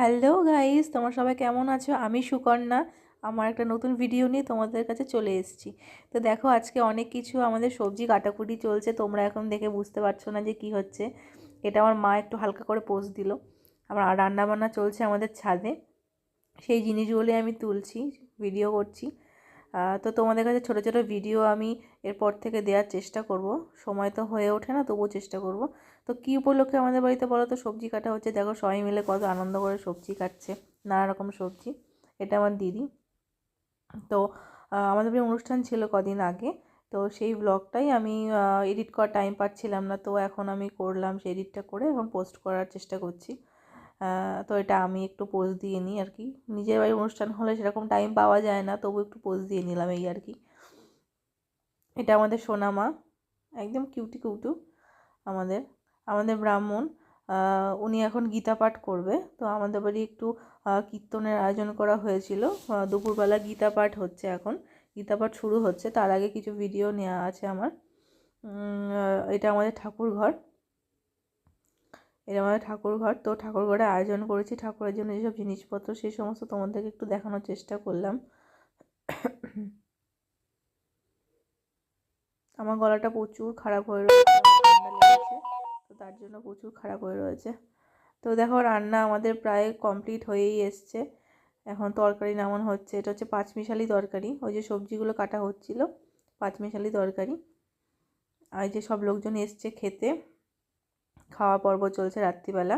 Hello guys, তোমরা সবাই কেমন আছো? আমি সুকন্যা আমার একটা নতুন ভিডিও নিয়ে তোমাদের কাছে চলে এসেছি। তো দেখো, আজকে অনেক কিছু আমাদের সবজি কাটাকুটি চলছে। তোমরা এখন দেখে বুঝতে পারছো না যে কি হচ্ছে। এটা আমার মা একটু হালকা করে পোস্ট দিল। আমার রান্না বান্না চলছে আমাদের ছাদে, সেই জিনিসগুলোই আমি তুলছি, ভিডিও করছি। তো তোমাদের কাছে ছোটো ছোটো ভিডিও আমি এরপর থেকে দেওয়ার চেষ্টা করব। সময় তো হয়ে ওঠে না, তবুও চেষ্টা করব। তো কী উপলক্ষে আমাদের বাড়িতে বলো তো সবজি কাটা হচ্ছে? দেখো, সবাই মিলে কত আনন্দ করে সবজি কাটছে, নানা রকম সবজি। এটা আমার দিদি। তো আমাদের বাড়ি অনুষ্ঠান ছিল কদিন আগে। তো সেই ব্লগটাই আমি এডিট করার টাইম পাচ্ছিলাম না, তো এখন আমি করলাম, সেই এডিটটা করে এখন পোস্ট করার চেষ্টা করছি। তো এটা আমি একটু পোজ দিয়ে নিই আর কি। নিজের বাড়ির অনুষ্ঠান হলে সেরকম টাইম পাওয়া যায় না, তবু একটু পোজ দিয়ে নিলাম এই আর কি। এটা আমাদের সোনা মা, একদম কিউটি কিউটু। আমাদের আমাদের ব্রাহ্মণ, উনি এখন গীতা পাঠ করবে। তো আমাদের বাড়ি একটু কীর্তনের আয়োজন করা হয়েছিল। দুপুরবেলা গীতা পাঠ হচ্ছে, এখন গীতা পাঠ শুরু হচ্ছে। তার আগে কিছু ভিডিও নেওয়া আছে আমার। এটা আমাদের ঠাকুর ঘর। এটা আমাদের ঠাকুর ঘর। তো ঠাকুর ঘরে আয়োজন করেছি, ঠাকুরের জন্য যেসব জিনিসপত্র সেই সমস্ত তোমাদেরকে একটু দেখানোর চেষ্টা করলাম। আমার গলাটা প্রচুর খারাপ হয়ে রয়েছে, ঠান্ডা লেগেছে, তো তার জন্য প্রচুর খারাপ হয়ে রয়েছে। তো দেখো, রান্না আমাদের প্রায় কমপ্লিট হয়েই এসছে। এখন তরকারি নামানো হচ্ছে। এটা হচ্ছে পাঁচমিশালি তরকারি, ওই যে সবজিগুলো কাটা হচ্ছিল, পাঁচমিশালি তরকারি। আর যে সব লোকজন এসছে খেতে, খাওয়া পর্ব চলছে রাত্রিবেলা।